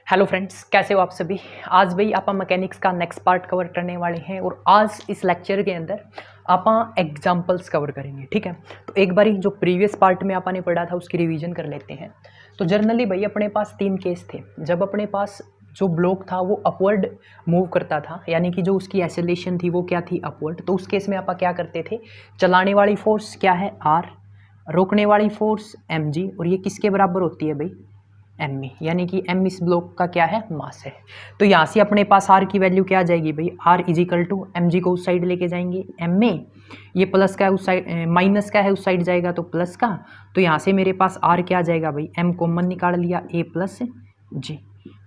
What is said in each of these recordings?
Hello friends, कैसे हो आप सभी। आज भाई आप मैकेनिक्स का नेक्स्ट पार्ट कवर करने वाले हैं और आज इस लेक्चर के अंदर आप एग्जांपल्स कवर करेंगे। ठीक है, तो एक बारी जो प्रीवियस पार्ट में आपने पढ़ा था उसकी रिवीजन कर लेते हैं। तो जनरली भाई अपने पास 3 केस थे। जब अपने पास जो ब्लॉक था वो अपवर्ड मूव करता था, यानी कि जो उसकी एक्सेलरेशन थी वो क्या थी, अपवर्ड। तो उस केस में आप क्या करते थे, चलाने वाली फोर्स क्या है, आर, रोकने वाली फोर्स एम जी, और ये किसके बराबर होती है भाई, एम ई, यानी कि एम इस ब्लॉक का क्या है, मास है। तो यहाँ से अपने पास आर की वैल्यू क्या आ जाएगी भाई, R is equal to m g को उस साइड लेके जाएंगे, एम में ये प्लस का है उस साइड, माइनस का है उस साइड जाएगा तो प्लस का। तो यहाँ से मेरे पास आर क्या आ जाएगा भाई, एम कॉमन निकाल लिया, ए प्लस जी।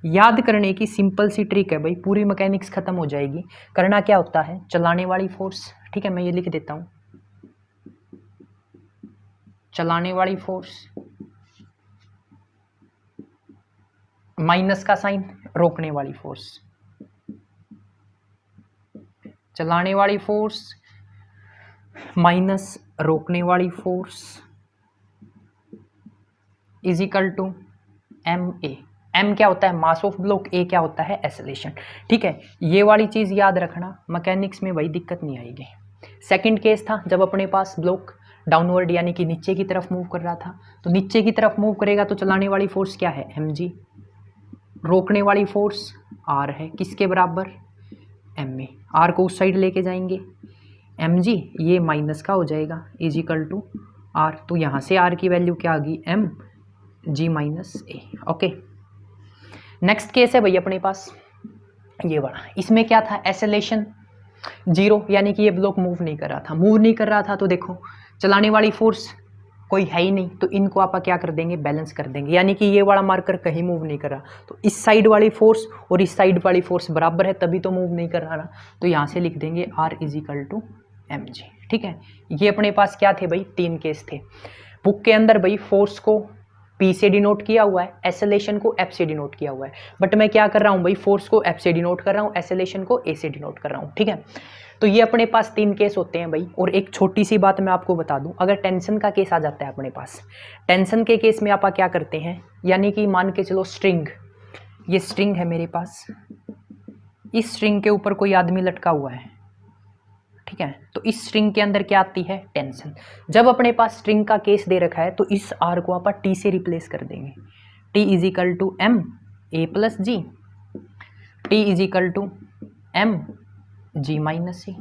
याद करने की सिंपल सी ट्रिक है भाई, पूरी मैकेनिक्स खत्म हो जाएगी। करना क्या होता है, चलाने वाली फोर्स, ठीक है मैं ये लिख देता हूँ, चलाने वाली फोर्स माइनस का साइन, रोकने वाली फोर्स, चलाने वाली फोर्स माइनस रोकने वाली force is equal to m a. M क्या होता है, मास ऑफ ब्लॉक, ए क्या होता है, एक्सेलरेशन। ठीक है, ये वाली चीज़ याद रखना, मैकेनिक्स में भाई दिक्कत नहीं आएगी। सेकंड केस था जब अपने पास ब्लॉक डाउनवर्ड यानी कि नीचे की तरफ मूव कर रहा था। तो नीचे की तरफ मूव करेगा तो चलाने वाली फोर्स क्या है, एम जी, रोकने वाली फोर्स आर है, किसके बराबर, एम ए। आर को उस साइड लेके जाएंगे, एम जी ये माइनस का हो जाएगा इज इक्वल टू आर। तो यहाँ से आर की वैल्यू क्या आ गई, एम जी माइनस ए। ओके, नेक्स्ट केस है भाई अपने पास ये वाला। इसमें क्या था, एक्सेलरेशन जीरो, यानी कि ये ब्लॉक मूव नहीं कर रहा था। मूव नहीं कर रहा था तो देखो चलाने वाली फोर्स कोई है ही नहीं, तो इनको आप क्या कर देंगे, बैलेंस कर देंगे, यानी कि ये वाला मार्कर कहीं मूव नहीं कर रहा। तो इस साइड वाली फोर्स और इस साइड वाली फोर्स बराबर है, तभी तो मूव नहीं कर रहा ना। तो यहाँ से लिख देंगे R is equal to m g. ठीक है, ये अपने पास क्या थे भाई, 3 केस थे। बुक के अंदर भाई फोर्स को P से डिनोट किया हुआ है, एक्सेलरेशन को F से डिनोट किया हुआ है, बट मैं क्या कर रहा हूँ भाई, फोर्स को F से डिनोट कर रहा हूँ, एक्सेलरेशन को A से डिनोट कर रहा हूँ। ठीक है, तो ये अपने पास 3 केस होते हैं भाई। और एक छोटी सी बात मैं आपको बता दूं, अगर टेंशन का केस आ जाता है अपने पास, टेंशन के केस में आप क्या करते हैं, यानी कि मान के चलो स्ट्रिंग, ये स्ट्रिंग है मेरे पास, इस स्ट्रिंग के ऊपर कोई आदमी लटका हुआ है। ठीक है, तो इस स्ट्रिंग के अंदर क्या आती है, टेंशन। जब अपने पास स्ट्रिंग का केस दे रखा है तो इस आर को आप टी से रिप्लेस कर देंगे, t is equal to m a plus g, t is equal to m g minus c,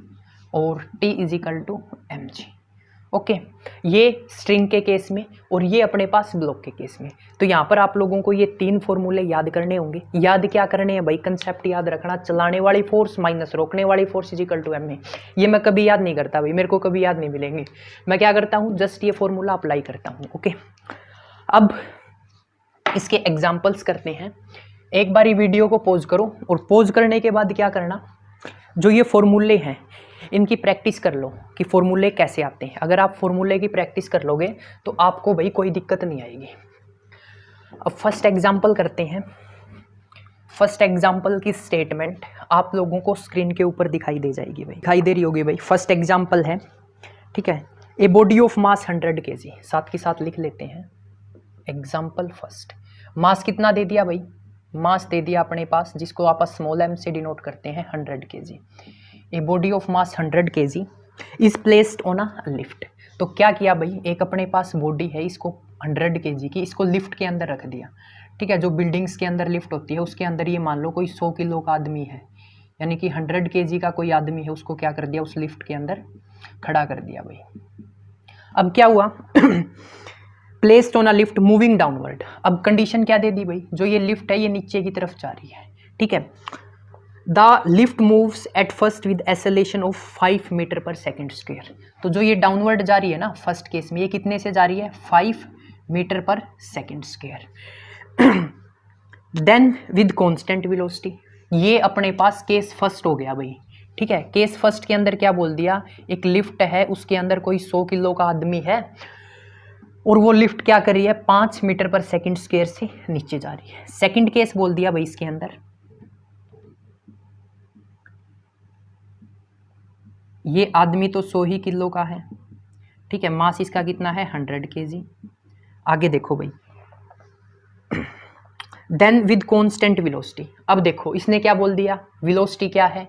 और t is equal to m g. Okay, ये स्ट्रिंग के केस में और ये अपने पास ब्लॉक के केस में। तो यहाँ पर आप लोगों को ये 3 फॉर्मूले याद करने होंगे। याद क्या करने हैं भाई, कंसेप्ट याद रखना, चलाने वाली फोर्स माइनस रोकने वाली force is equal to m a. ये मैं कभी याद नहीं करता भाई, मेरे को कभी याद नहीं मिलेंगे। मैं क्या करता हूँ, जस्ट ये फॉर्मूला अप्लाई करता हूँ। ओके, अब इसके एग्जाम्पल्स करते हैं। एक बारी वीडियो को पॉज करो और पॉज करने के बाद क्या करना, जो ये फॉर्मूले हैं इनकी प्रैक्टिस कर लो कि फॉर्मूले कैसे आते हैं। अगर आप फॉर्मूले की प्रैक्टिस कर लोगे तो आपको भाई कोई दिक्कत नहीं आएगी। अब फर्स्ट एग्जांपल करते हैं। फर्स्ट एग्जांपल की स्टेटमेंट आप लोगों को स्क्रीन के ऊपर दिखाई दे जाएगी भाई, दिखाई दे रही होगी भाई। फर्स्ट एग्जांपल है, ठीक है, a body of mass 100 kg, साथ के साथ लिख लेते हैं एग्जाम्पल फर्स्ट। मास कितना दे दिया भाई, मास दे दिया अपने पास, जिसको आप स्मॉल एम से डिनोट करते हैं 100 kg। A body of mass 100 kg is placed on a lift. तो क्या किया भाई, एक अपने पास बॉडी है, इसको 100 kg की, इसको लिफ्ट के अंदर रख दिया। ठीक है, जो बिल्डिंग्स के अंदर लिफ्ट होती है उसके अंदर ये मान लो कोई 100 किलो का आदमी है, यानी कि 100 kg का कोई आदमी है, उसको क्या कर दिया, उस लिफ्ट के अंदर खड़ा कर दिया भाई। अब क्या हुआ placed on a lift moving downward. अब कंडीशन क्या दे दी भाई, जो ये लिफ्ट है ये नीचे की तरफ जा रही है। ठीक है, the lift moves at first with acceleration of 5 metre per second square. तो जो ये डाउनवर्ड जा रही है ना फर्स्ट केस में, ये कितने से जा रही है, 5 metre per second square. Then with constant velocity, ये अपने पास केस फर्स्ट हो गया भाई। ठीक है, केस फर्स्ट के अंदर क्या बोल दिया, एक लिफ्ट है उसके अंदर कोई 100 किलो का आदमी है और वो लिफ्ट क्या कर रही है, 5 मीटर पर सेकेंड स्क्वायर से नीचे जा रही है। सेकंड केस बोल दिया भाई इसके अंदर, ये आदमी तो 100 ही किलो का है। ठीक है, मास इसका कितना है, 100 kg। आगे देखो भाई, देन विद कांस्टेंट वेलोसिटी। अब देखो इसने क्या बोल दिया, वेलोसिटी क्या है,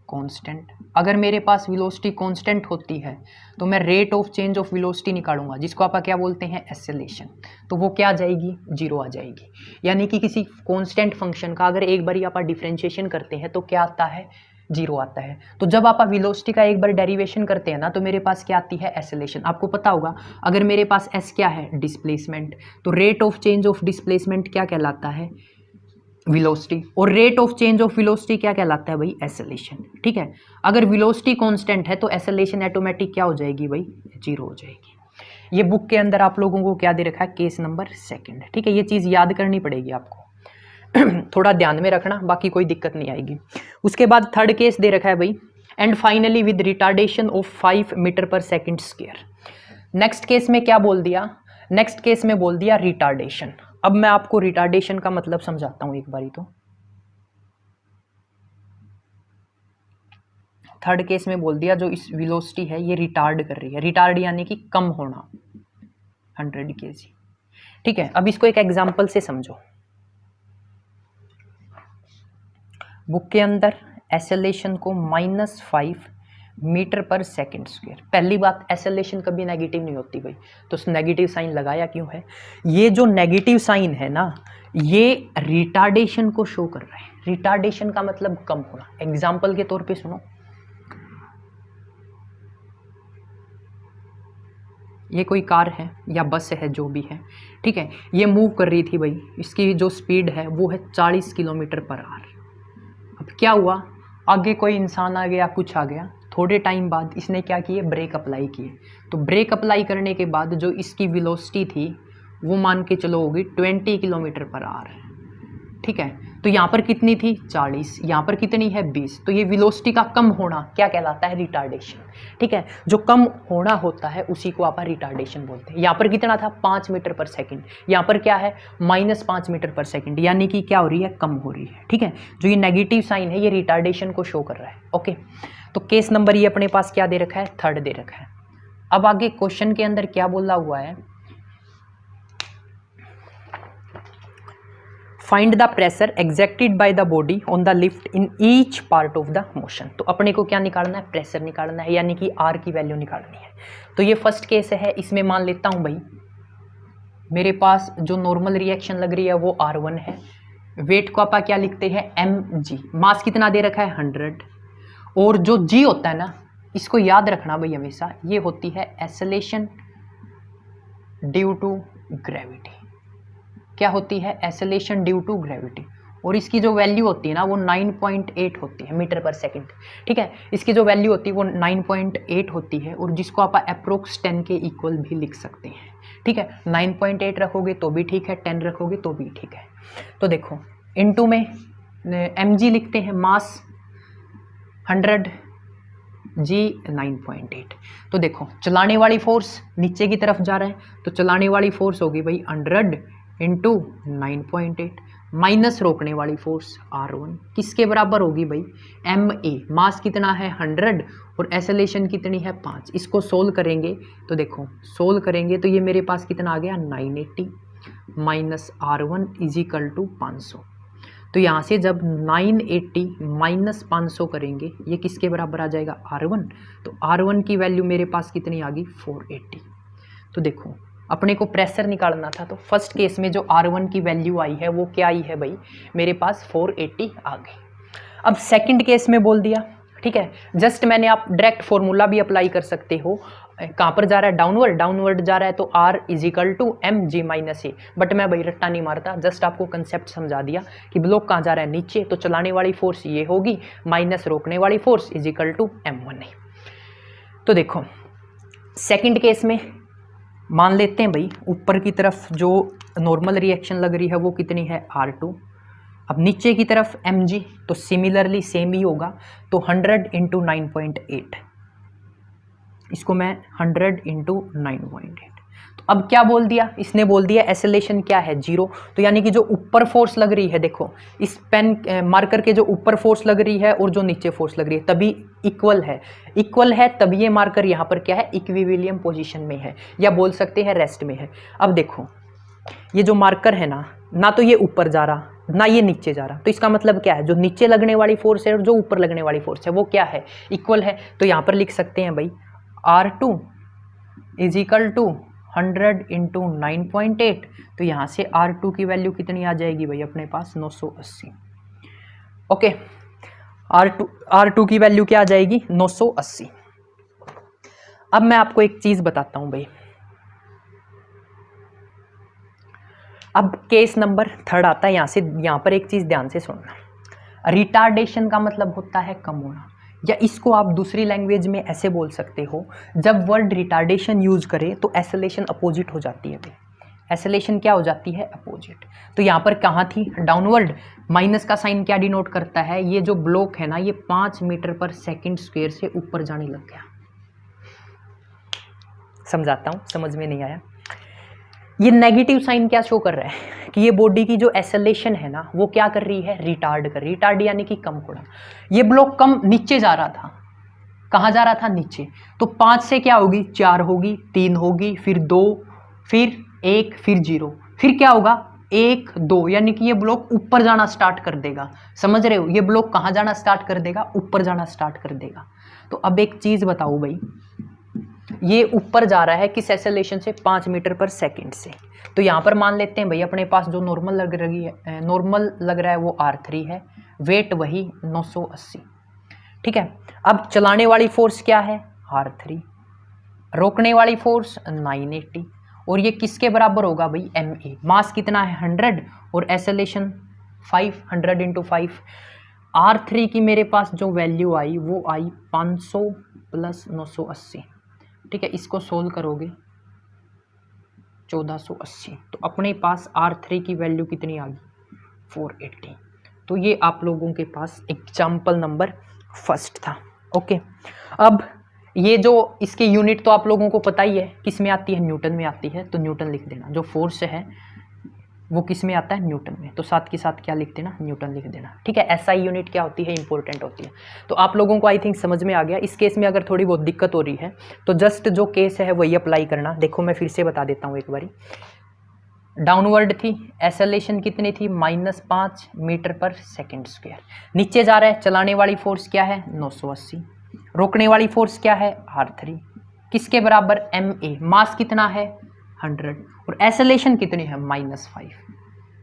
कांस्टेंट। अगर मेरे पास वेलोसिटी कांस्टेंट होती है तो मैं rate of change of velocity निकालूंगा, जिसको आप क्या बोलते हैं, एक्सेलरेशन। तो वो क्या आ जाएगी, जीरो आ जाएगी। यानी कि किसी कांस्टेंट फंक्शन का अगर एक बार आप डिफरेंशिएशन करते हैं तो क्या आता है, जीरो आता है। तो जब आप वेलोसिटी का एक बार डेरिवेशन करते हैं ना तो मेरे पास क्या आती है, एक्सेलरेशन। आपको पता होगा अगर मेरे पास एस क्या है, डिस्प्लेसमेंट, तो rate of change of displacement क्या कहलाता है, वेलोसिटी। और rate of change of velocity क्या कहलाता है भाई, एक्सेलरेशन। ठीक है, अगर वेलोसिटी कांस्टेंट है तो एक्सेलरेशन ऑटोमेटिक क्या हो जाएगी भाई, जीरो हो जाएगी। ये बुक के अंदर आप लोगों को क्या दे रखा है, केस नंबर 2। ठीक है, ये चीज़ याद करनी पड़ेगी आपको थोड़ा ध्यान में रखना, बाकी कोई दिक्कत नहीं आएगी। उसके बाद थर्ड केस दे रखा है भाई, and finally with retardation of 5 metre per second square. Next case में क्या बोल दिया, नेक्स्ट केस में बोल दिया रिटार्डेशन। अब मैं आपको रिटार्डेशन का मतलब समझाता हूं एक बारी। तो थर्ड केस में बोल दिया जो इस वेलोसिटी है ये रिटार्ड कर रही है, रिटार्ड यानी कि कम होना 100 kg। ठीक है, अब इसको एक एग्जांपल से समझो। बुक के अंदर एक्सेलरेशन को -5 मीटर पर सेकेंड स्क्वायर। पहली बात, एक्सेलरेशन कभी नेगेटिव नहीं होती भाई, तो नेगेटिव साइन लगाया क्यों है, ये जो नेगेटिव साइन है ना ये रिटार्डेशन को शो कर रहा है। रिटार्डेशन का मतलब कम होना। एग्जाम्पल के तौर पे सुनो, ये कोई कार है या बस है जो भी है, ठीक है, ये मूव कर रही थी भाई, इसकी जो स्पीड है वो है 40 किलोमीटर पर आवर। अब क्या हुआ, आगे कोई इंसान आ गया, कुछ आ गया, थोड़े टाइम बाद इसने क्या किए, ब्रेक अप्लाई किए। तो ब्रेक अप्लाई करने के बाद जो इसकी वेलोसिटी थी वो मान के चलो होगी 20 किलोमीटर पर आवर। ठीक है, तो यहाँ पर कितनी थी, 40, यहाँ पर कितनी है, 20। तो ये वेलोसिटी का कम होना क्या कहलाता है, रिटार्डेशन। ठीक है, जो कम होना होता है उसी को आप रिटार्डेशन बोलते हैं। यहाँ पर कितना था, 5 मीटर पर सेकंड, यहाँ पर क्या है, -5 मीटर पर सेकंड, यानी कि क्या हो रही है, कम हो रही है। ठीक है, जो ये नेगेटिव साइन है ये रिटार्डेशन को शो कर रहा है। ओके, तो केस नंबर ये अपने पास क्या दे रखा है, थर्ड दे रखा है। अब आगे क्वेश्चन के अंदर क्या बोला हुआ है, find the pressure exacted by the body on the lift in each part of the motion. तो अपने को क्या निकालना है, प्रेशर निकालना है, यानी कि आर की वैल्यू निकालनी है। तो ये फर्स्ट केस है, इसमें मान लेता हूं भाई मेरे पास जो नॉर्मल रिएक्शन लग रही है वो R1 है, वेट को आप क्या लिखते हैं, mg, मास कितना दे रखा है 100, और जो g होता है ना इसको याद रखना भाई हमेशा, ये होती है एक्सेलरेशन ड्यू टू ग्रेविटी। क्या होती है, एक्सेलरेशन ड्यू टू ग्रेविटी, और इसकी जो वैल्यू होती है ना वो 9.8 होती है मीटर पर सेकंड। ठीक है, इसकी जो वैल्यू होती है वो 9.8 होती है, और जिसको आप अप्रोक्स 10 के इक्वल भी लिख सकते हैं। ठीक है, 9.8 रखोगे तो भी ठीक है, 10 रखोगे तो भी ठीक है। तो देखो इनटू में mg लिखते हैं, मास 100, जी 9.8। तो देखो चलाने वाली फोर्स नीचे की तरफ जा रहा है, तो चलाने वाली फोर्स होगी भाई 100 इंटू 9.8 माइनस रोकने वाली फोर्स R1 किसके बराबर होगी भाई, ma, मास कितना है 100 और एक्सेलरेशन कितनी है 5। इसको सोल्व करेंगे तो देखो, सोल्व करेंगे तो ये मेरे पास कितना आ गया 980 minus R1 is equal to 500। तो यहाँ से जब 980 माइनस 500 करेंगे ये किसके बराबर आ जाएगा, R1। तो R1 की वैल्यू मेरे पास कितनी आ गई 480। तो देखो अपने को प्रेशर निकालना था, तो फर्स्ट केस में जो R1 की वैल्यू आई है वो क्या आई है भाई, मेरे पास 480 आ गई। अब सेकंड केस में बोल दिया, ठीक है, जस्ट मैंने, आप डायरेक्ट फॉर्मूला भी अप्लाई कर सकते हो, कहाँ पर जा रहा है, डाउनवर्ड, डाउनवर्ड जा रहा है तो R is equal to mg minus a, but मैं भाई रट्टा नहीं मारता, जस्ट आपको कंसेप्ट समझा दिया कि ब्लॉक कहाँ जा रहा है, नीचे, तो चलाने वाली फोर्स ये होगी माइनस रोकने वाली force is equal to m1a। तो देखो सेकंड केस में मान लेते हैं भाई ऊपर की तरफ जो नॉर्मल रिएक्शन लग रही है वो कितनी है R2, अब नीचे की तरफ mg, तो सिमिलरली सेम ही होगा, तो 100 इंटू 9.8, इसको मैं 100 इंटू 9.8। तो अब क्या बोल दिया, इसने बोल दिया एक्सेलरेशन क्या है 0, तो यानी कि जो ऊपर फोर्स लग रही है, देखो इस पेन मार्कर के जो ऊपर फोर्स लग रही है और जो नीचे फोर्स लग रही है तभी इक्वल है, इक्वल है तभी ये मार्कर यहाँ पर क्या है, इक्विलिब्रियम पोजीशन में है, या बोल सकते हैं रेस्ट में है। अब देखो ये जो मार्कर है ना ना तो ये ऊपर जा रहा ना ये नीचे जा रहा, तो इसका मतलब क्या है, जो नीचे लगने वाली फोर्स है और जो ऊपर लगने वाली फोर्स है वो क्या है, इक्वल है। तो यहाँ पर लिख सकते हैं भाई R2 is equal to 100 into 9.8। तो यहाँ से R2 की वैल्यू कितनी आ जाएगी भाई अपने पास 980। ओके, R2 की वैल्यू क्या आ जाएगी 980। अब मैं आपको एक चीज बताता हूं भाई, अब केस नंबर 3 आता है। यहां पर एक चीज ध्यान से सुनना, रिटार्डेशन का मतलब होता है कम होना, या इसको आप दूसरी लैंग्वेज में ऐसे बोल सकते हो, जब वर्ड रिटार्डेशन यूज करे तो एसेलेशन अपोजिट हो जाती है भाई। एसेलेशन क्या हो जाती है, अपोजिट। तो यहाँ पर कहाँ थी, डाउनवर्ड। माइनस का साइन क्या डिनोट करता है, ये जो ब्लॉक है ना ये 5 मीटर पर सेकंड स्क्वायर से ऊपर जाने लग गया। समझाता हूँ, समझ में नहीं आया। ये नेगेटिव साइन क्या शो कर रहा है कि ये बॉडी की जो एसेलेशन है ना वो क्या कर रही है, रिटार्ड कर रही है। रिटार्ड यानी कि कम होना। ये ब्लॉक कम नीचे जा रहा था, कहाँ जा रहा था, नीचे। तो 5 से क्या होगी, 4 होगी, 3 होगी, फिर 2, फिर 1, फिर 0, फिर क्या होगा 1 2, यानी कि ये ब्लॉक ऊपर जाना स्टार्ट कर देगा। समझ रहे हो, ये ब्लॉक कहाँ जाना स्टार्ट कर देगा, ऊपर जाना स्टार्ट कर देगा। तो अब एक चीज बताओ भाई, ये ऊपर जा रहा है किस एसेलेशन से, 5 मीटर पर सेकंड से। तो यहाँ पर मान लेते हैं भाई अपने पास जो नॉर्मल लग रही है, नॉर्मल लग रहा है वो R3 है, वेट वही 980। ठीक है, अब चलाने वाली फोर्स क्या है, R3, रोकने वाली फोर्स 980, और ये किसके बराबर होगा भाई, MA। मास कितना है 100 और एसेलेशन 500 इंटू 5। R3 की मेरे पास जो वैल्यू आई वो आई 500 प्लस 980। ठीक है, इसको सोल्व करोगे 1480, तो अपने पास R3 की वैल्यू कितनी आ गई 480। तो ये आप लोगों के पास एग्जाम्पल नंबर फर्स्ट था। ओके, अब ये जो इसके यूनिट तो आप लोगों को पता ही है, किस में आती है, न्यूटन में आती है। तो न्यूटन लिख देना, जो फोर्स है वो किस में आता है, न्यूटन में। तो साथ के साथ क्या लिख देना, न्यूटन लिख देना। ठीक है, एसआई यूनिट क्या होती है, इंपॉर्टेंट होती है। तो आप लोगों को आई थिंक समझ में आ गया। इस केस में अगर थोड़ी बहुत दिक्कत हो रही है तो जस्ट जो केस है वही अप्लाई करना। देखो मैं फिर से बता देता हूँ एक बारी। डाउनवर्ड थी, एसेलेशन कितनी थी, -5 मीटर पर सेकंड स्क्वायर। नीचे जा रहा है, चलाने वाली फोर्स क्या है 980, रोकने वाली फोर्स क्या है R3, किसके बराबर, MA। मास कितना है 100 और एसेलेशन कितनी है -5।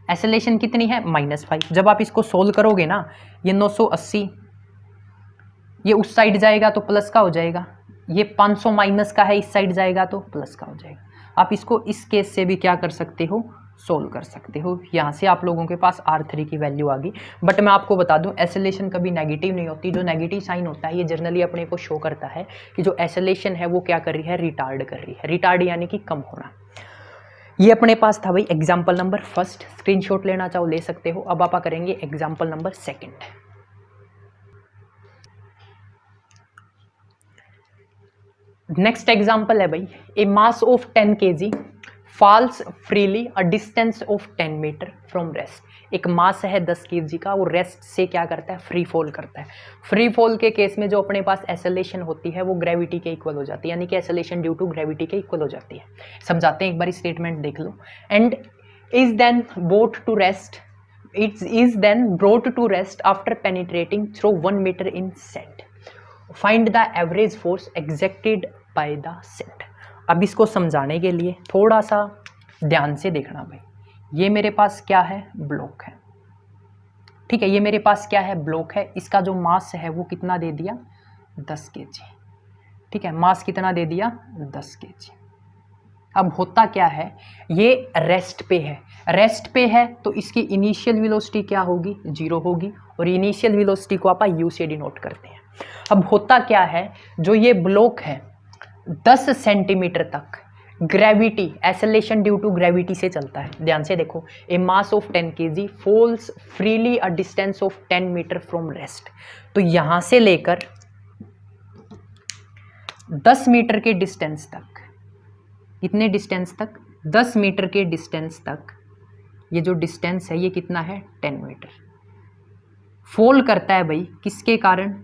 एसेलेशन कितनी है -5। जब आप इसको सोल्व करोगे ना, ये 980 ये उस साइड जाएगा तो प्लस का हो जाएगा, ये 500 माइनस का है इस साइड जाएगा तो प्लस का हो जाएगा। आप इसको इस केस से भी क्या कर सकते हो, सोल्व कर सकते हो। यहाँ से आप लोगों के पास R3 की वैल्यू आ गई। बट मैं आपको बता दूं, एसेलेशन कभी नेगेटिव नहीं होती। जो नेगेटिव साइन होता है ये जनरली अपने को शो करता है कि जो एसेलेशन है वो क्या कर रही है, रिटार्ड कर रही है। रिटार्ड यानी कि कम होना। ये अपने पास था भाई एग्जाम्पल नंबर फर्स्ट। स्क्रीनशॉट लेना चाहो ले सकते हो। अब आप करेंगे example number second. Next example है भाई, a mass of 10 kg falls freely a distance of 10 metre from rest. एक मास है 10 kg का, वो रेस्ट से क्या करता है, फ्री फॉल करता है। फ्री फॉल के केस में जो अपने पास एसेलेशन होती है वो ग्रेविटी के इक्वल हो जाती है, यानी कि एसेलेशन ड्यू टू ग्रेविटी के इक्वल हो जाती है। समझाते हैं, एक बार स्टेटमेंट देख लो। And is then brought to rest, it is then brought to rest after penetrating through 1 metre in sand. Find the average force exacted by the sand. अब इसको समझाने के लिए थोड़ा सा ध्यान से देखना भाई। ये मेरे पास क्या है, ब्लॉक है। ठीक है, ये मेरे पास क्या है, ब्लॉक है। इसका जो मास है वो कितना दे दिया, 10 kg। ठीक है, मास कितना दे दिया, 10 kg। अब होता क्या है, ये रेस्ट पे है। रेस्ट पे है तो इसकी इनिशियल वेलोसिटी क्या होगी, 0 होगी। और इनिशियल वेलोसिटी को आप यू से डिनोट करते हैं। अब होता क्या है, जो ये ब्लॉक है 10 सेंटीमीटर तक gravity, acceleration due to gravity से चलता है। ध्यान से देखो, a mass of 10 kg falls freely a distance of 10 metre from rest. तो यहां से लेकर 10 मीटर के डिस्टेंस तक, कितने डिस्टेंस तक, 10 मीटर के डिस्टेंस तक, ये जो डिस्टेंस है ये कितना है, 10 मीटर। फॉल करता है भाई, किसके कारण,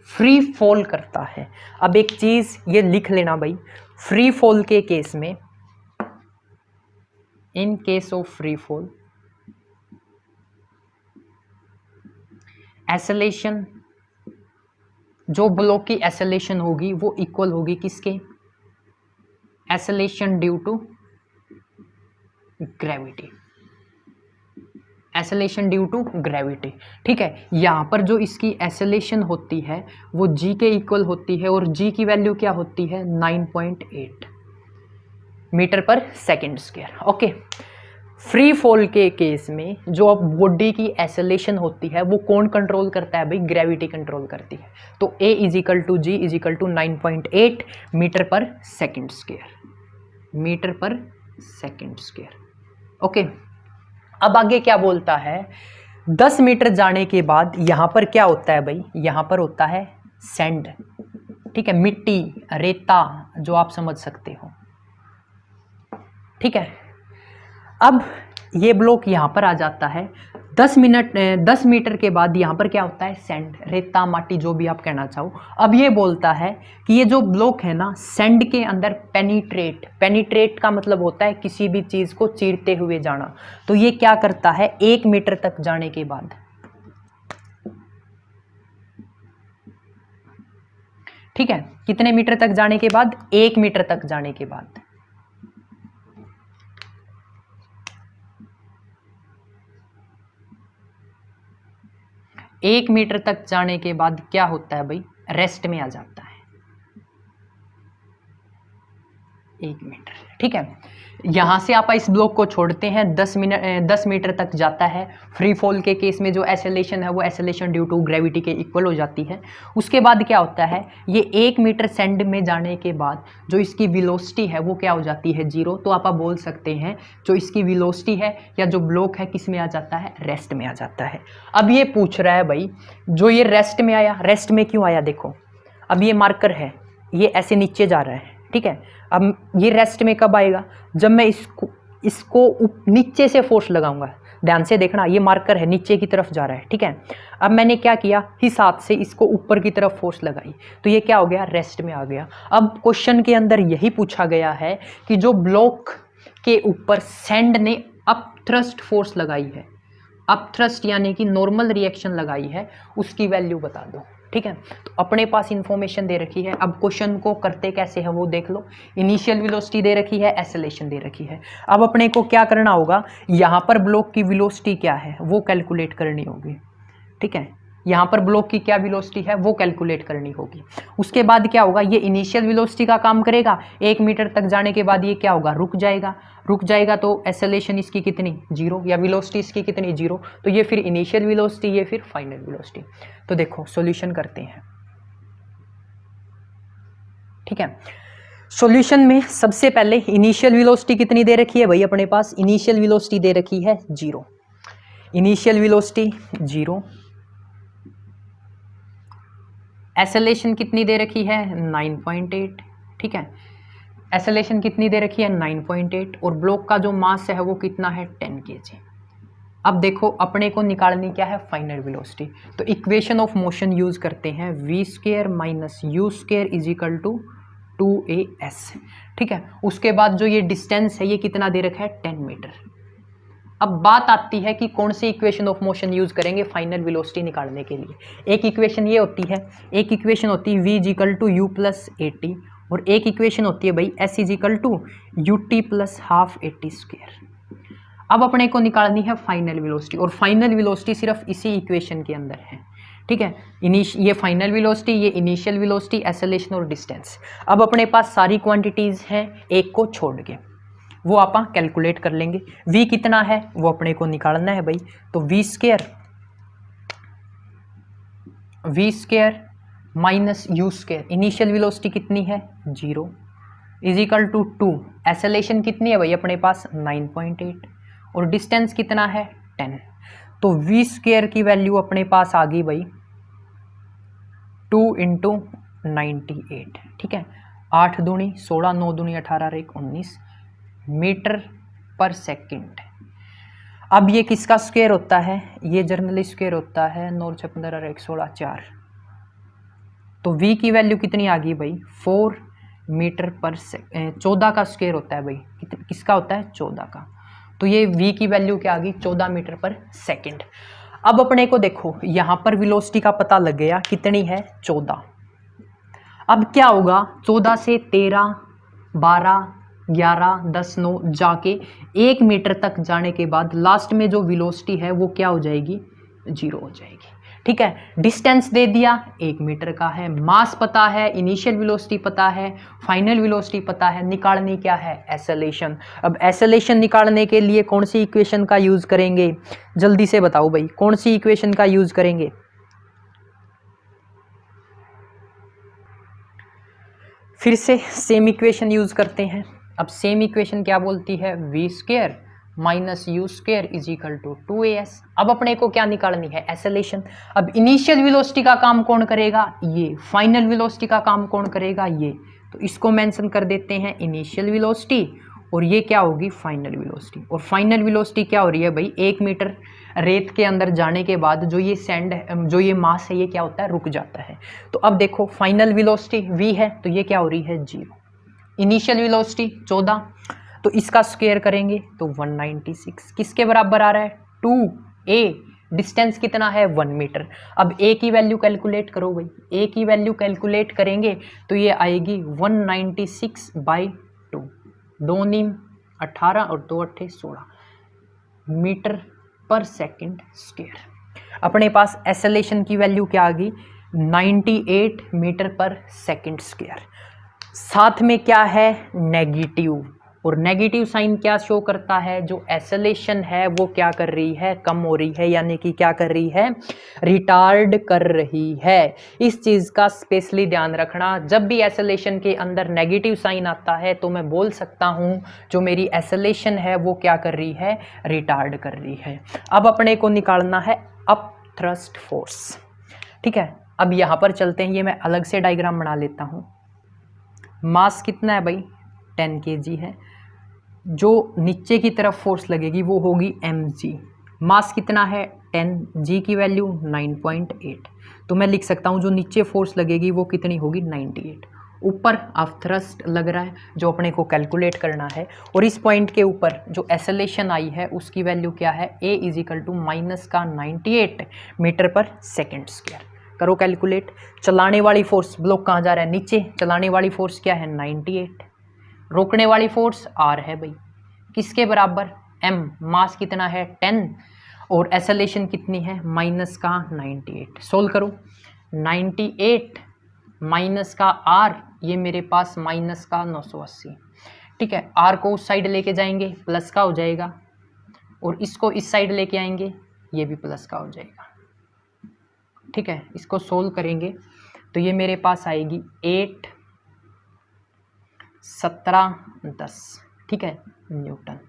फ्री फॉल करता है। अब एक चीज ये लिख लेना भाई, फ्री फॉल के केस में, in case of free fall acceleration, जो ब्लॉक की एसेलेशन होगी वो इक्वल होगी किसके, acceleration due to gravity, acceleration due to gravity. ठीक है, यहाँ पर जो इसकी एसेलेशन होती है वो g के इक्वल होती है और g की वैल्यू क्या होती है 9.8 metre per second square. Okay, free fall के केस में जो अब बॉडी की एसेलेशन होती है वो कौन कंट्रोल करता है भाई, ग्रेविटी कंट्रोल करती है। तो a is equal to g is equal to 9.8 metre per second square, metre per second square. Okay, अब आगे क्या बोलता है, 10 मीटर जाने के बाद यहां पर क्या होता है भाई, यहां पर होता है सैंड, ठीक है, मिट्टी, रेता, जो आप समझ सकते हो। ठीक है, अब ये ब्लॉक यहाँ पर आ जाता है, 10 मीटर के बाद यहाँ पर क्या होता है सैंड, रेता, माटी, जो भी आप कहना चाहो। अब ये बोलता है कि ये जो ब्लॉक है ना सैंड के अंदर पेनिट्रेट, पेनिट्रेट का मतलब होता है किसी भी चीज़ को चीरते हुए जाना। तो ये क्या करता है 1 मीटर तक जाने के बाद, ठीक है, कितने मीटर तक जाने के बाद, 1 मीटर तक जाने के बाद, 1 मीटर तक जाने के बाद क्या होता है भाई, रेस्ट में आ जाता है 1 मीटर। ठीक है, यहां से आप इस ब्लॉक को छोड़ते हैं, 10 मीटर तक जाता है। फ्री फॉल के केस में जो एसेलेशन है वो एसेलेशन ड्यू टू ग्रेविटी के इक्वल हो जाती है। उसके बाद क्या होता है, ये 1 मीटर सैंड में जाने के बाद जो इसकी वेलोसिटी है वो क्या हो जाती है 0। तो आप बोल सकते हैं जो इसकी वेलोसिटी है या जो ब्लॉक है किस में आ जाता है, रेस्ट में आ जाता है। अब ये पूछ रहा है भाई जो ये रेस्ट में आया, रेस्ट में क्यों आया, देखो अब ये मार्कर है, ये ऐसे नीचे जा रहा है, ठीक है। अब ये रेस्ट में कब आएगा, जब मैं इसको नीचे से फोर्स लगाऊंगा। ध्यान से देखना, ये मार्कर है नीचे की तरफ जा रहा है, ठीक है। अब मैंने क्या किया, इस हाथ से इसको ऊपर की तरफ फोर्स लगाई, तो ये क्या हो गया, रेस्ट में आ गया। अब क्वेश्चन के अंदर यही पूछा गया है कि जो ब्लॉक के ऊपर सैंड ने अप थ्रस्ट फोर्स लगाई है, अप थ्रस्ट यानी कि नॉर्मल रिएक्शन लगाई है, उसकी वैल्यू बता दो। ठीक है, तो अपने पास इंफॉर्मेशन दे रखी है। अब क्वेश्चन को करते कैसे है वो देख लो। इनिशियल वेलोसिटी दे रखी है, एसेलेशन दे रखी है। अब अपने को क्या करना होगा, यहाँ पर ब्लॉक की वेलोसिटी क्या है वो कैलकुलेट करनी होगी। ठीक है, यहाँ पर ब्लॉक की क्या वेलोसिटी है वो कैलकुलेट करनी होगी। उसके बाद क्या होगा, ये इनिशियल वेलोसिटी का काम करेगा। 1 मीटर तक जाने के बाद ये क्या होगा, रुक जाएगा। रुक जाएगा तो एसेलेशन इसकी कितनी, 0, या वेलोसिटी इसकी कितनी, 0। तो ये फिर इनिशियल वेलोसिटी, ये फिर फाइनल वेलोसिटी। तो देखो सॉल्यूशन करते हैं। ठीक है, सॉल्यूशन में सबसे पहले इनिशियल वेलोसिटी कितनी दे रखी है भाई, अपने पास इनिशियल वेलोसिटी दे रखी है 0। इनिशियल वेलोसिटी 0, एसेलेशन कितनी दे रखी है 9.8। ठीक है, एसेलेशन कितनी दे रखी है 9.8, और ब्लॉक का जो मास है वो कितना है 10 kg। अब देखो अपने को निकालनी क्या है, फाइनल वेलोसिटी। तो इक्वेशन ऑफ मोशन यूज करते हैं, v² minus u² is equal to 2as। ठीक है, उसके बाद जो ये डिस्टेंस है ये कितना दे रखा है 10 मीटर। अब बात आती है कि कौन सी इक्वेशन ऑफ मोशन यूज करेंगे फाइनल वेलोसिटी निकालने के लिए। एक इक्वेशन ये होती है, एक इक्वेशन होती है v is equal to u plus AT, और एक इक्वेशन होती है भाई s is equal to ut plus half AT²। अब अपने को निकालनी है फाइनल वेलोसिटी, और फाइनल वेलोसिटी सिर्फ इसी इक्वेशन के अंदर है। ठीक है, ये फाइनल वेलोसिटी, ये इनिशियल वेलोसिटी, एसेलेशन और डिस्टेंस। अब अपने पास सारी क्वांटिटीज़ हैं, एक को छोड़ के, वो आप कैलकुलेट कर लेंगे। v कितना है वो अपने को निकालना है भाई। तो v² minus u², initial velocity कितनी है 0, इज इक्वल टू 2। एसेलेशन कितनी है भाई अपने पास 9.8, और डिस्टेंस कितना है 10। तो v² की वैल्यू अपने पास आ गई भाई 2 × 98। ठीक है, 8 दूनी 16, 9 दूनी 18, 19 मीटर पर सेकंड। अब ये किसका स्क्वायर होता है, ये जर्नली स्क्वायर होता है, 9 × 15 = 16, 4। तो v की वैल्यू कितनी आ गई भाई 4 मीटर पर सेकंड। 14 का स्क्वायर होता है भाई, किसका होता है 14 का। तो ये v की वैल्यू क्या आ गई 14 मीटर पर सेकंड। अब अपने को देखो यहाँ पर वेलोसिटी का पता लग गया, कितनी है 14। अब क्या होगा, 14 से 13, 12, 11, 10, 9 जाके 1 मीटर तक जाने के बाद लास्ट में जो वेलोसिटी है वो क्या हो जाएगी, 0 हो जाएगी। ठीक है, डिस्टेंस दे दिया 1 मीटर का है, मास पता है, इनिशियल वेलोसिटी पता है, फाइनल वेलोसिटी पता है, निकालनी क्या है, एक्सेलरेशन। अब एक्सेलरेशन निकालने के लिए कौन सी इक्वेशन का यूज करेंगे, जल्दी से बताओ भाई, कौन सी इक्वेशन का यूज करेंगे। फिर से सेम इक्वेशन यूज करते हैं। अब सेम इक्वेशन क्या बोलती है, v square minus u square is equal to 2as। अब अपने को क्या निकालनी है, एक्सेलरेशन। अब इनिशियल वेलोसिटी का काम कौन करेगा, ये। फाइनल वेलोसिटी का काम कौन करेगा, ये। तो इसको मेंशन कर देते हैं इनिशियल वेलोसिटी, और ये क्या होगी, फाइनल वेलोसिटी। और फाइनल वेलोसिटी क्या हो रही है भाई, 1 मीटर रेत के अंदर जाने के बाद जो ये सैंड, जो ये मास है, ये क्या होता है, रुक जाता है। तो अब देखो फाइनल वेलोसिटी v है, तो ये क्या हो रही है, 0। इनिशियल वेलोसिटी 14, तो इसका स्क्वायर करेंगे तो 196 किसके बराबर आ रहा है, 2a। डिस्टेंस कितना है, 1 मीटर। अब a की वैल्यू कैलकुलेट करो भाई, a की वैल्यू कैलकुलेट करेंगे तो ये आएगी 196/2, 2 नीम 18 और 2 अट्ठे 16 मीटर पर सेकंड स्क्वायर। अपने पास एक्सेलरेशन की वैल्यू क्या आ गई, 98 मीटर पर सेकंड स्क्वायर। साथ में क्या है, नेगेटिव, और नेगेटिव साइन क्या शो करता है, जो एक्सेलरेशन है वो क्या कर रही है, कम हो रही है, यानी कि क्या कर रही है, रिटार्ड कर रही है। इस चीज़ का स्पेशली ध्यान रखना, जब भी एक्सेलरेशन के अंदर नेगेटिव साइन आता है तो मैं बोल सकता हूँ जो मेरी एक्सेलरेशन है वो क्या कर रही है, रिटार्ड कर रही है। अब अपने को निकालना है अप थ्रस्ट फोर्स। ठीक है, अब यहाँ पर चलते हैं, ये मैं अलग से डायग्राम बना लेता हूँ। मास कितना है भाई, 10 kg है। जो नीचे की तरफ फोर्स लगेगी वो होगी mg। मास कितना है 10, g की वैल्यू 9.8। तो मैं लिख सकता हूँ जो नीचे फोर्स लगेगी वो कितनी होगी, 98। ऊपर ऑफ थ्रस्ट लग रहा है जो अपने को कैलकुलेट करना है, और इस पॉइंट के ऊपर जो एक्सेलरेशन आई है उसकी वैल्यू क्या है, a = माइनस का 98 मीटर पर सेकेंड स्क्वायर। करो कैलकुलेट। चलाने वाली फोर्स, ब्लॉक कहाँ जा रहा है, नीचे। चलाने वाली फोर्स क्या है, 98। रोकने वाली फोर्स r है भाई, किसके बराबर, m। मास कितना है 10, और एक्सेलरेशन कितनी है, माइनस का 98। सोल्व करो, 98 माइनस का r, ये मेरे पास माइनस का 980। ठीक है, r को उस साइड लेके जाएंगे प्लस का हो जाएगा, और इसको इस साइड लेके आएंगे ये भी प्लस का हो जाएगा। ठीक है, इसको सोल्व करेंगे तो ये मेरे पास आएगी 8, 17, 10। ठीक है, न्यूटन।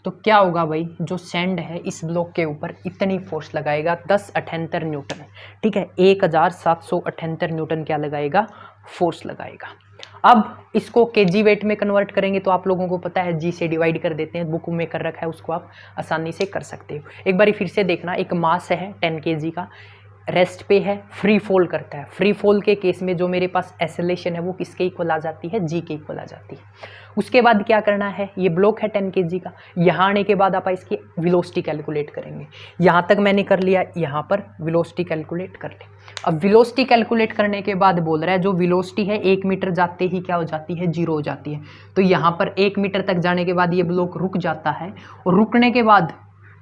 तो क्या होगा भाई, जो सैंड है इस ब्लॉक के ऊपर इतनी फोर्स लगाएगा, 1078 न्यूटन। ठीक है, 1778 न्यूटन क्या लगाएगा, फोर्स लगाएगा। अब इसको केजी वेट में कन्वर्ट करेंगे तो आप लोगों को पता है जी से डिवाइड कर देते हैं, बुक में कर रखा है, उसको आप आसानी से कर सकते हो। एक बार फिर से देखना, एक मास है 10 kg का, रेस्ट पे है, फ्री फॉल करता है। फ्री फॉल के केस में जो मेरे पास एक्सेलरेशन है वो किसके इक्वल आ जाती है, जी के इक्वल आ जाती है। उसके बाद क्या करना है, ये ब्लॉक है 10 kg का, यहाँ आने के बाद आप इसकी वेलोसिटी कैलकुलेट करेंगे। यहाँ तक मैंने कर लिया, यहाँ पर वेलोसिटी कैलकुलेट कर ले। अब वेलोसिटी कैलकुलेट करने के बाद बोल रहा है जो वेलोसिटी है 1 मीटर जाते ही क्या हो जाती है, 0 हो जाती है। तो यहाँ पर 1 मीटर तक जाने के बाद ये ब्लॉक रुक जाता है, और रुकने के बाद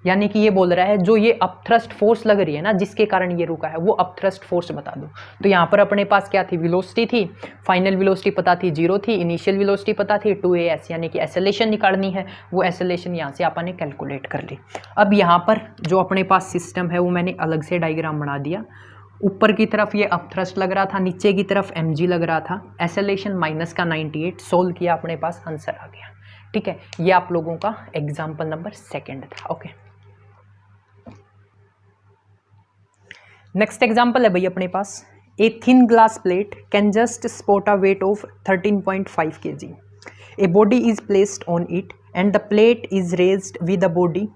यानी कि ये बोल रहा है जो ये अपथ्रस्ट फोर्स लग रही है ना, जिसके कारण ये रुका है, वो अपथ्रस्ट फोर्स बता दो। तो यहाँ पर अपने पास क्या थी, वेलोसिटी थी, फाइनल वेलोसिटी पता थी 0 थी, इनिशियल वेलोसिटी पता थी 2as, यानी कि एक्सेलरेशन निकालनी है। वो एक्सेलरेशन यहाँ से आपने कैलकुलेट कर ली। अब यहाँ पर जो अपने पास सिस्टम है वो मैंने अलग से डायग्राम बना दिया। ऊपर की तरफ ये अपथ्रस्ट लग रहा था, नीचे की तरफ mg लग रहा था, एक्सेलरेशन माइनस का 98। सोल्व किया, अपने पास आंसर आ गया। ठीक है, ये आप लोगों का एग्जाम्पल नंबर 2 था। ओके, नेक्स्ट एग्जाम्पल है भाई अपने पास, a thin glass plate can just support a weight of 13.5 kg। A body is placed on it and the plate is raised with the body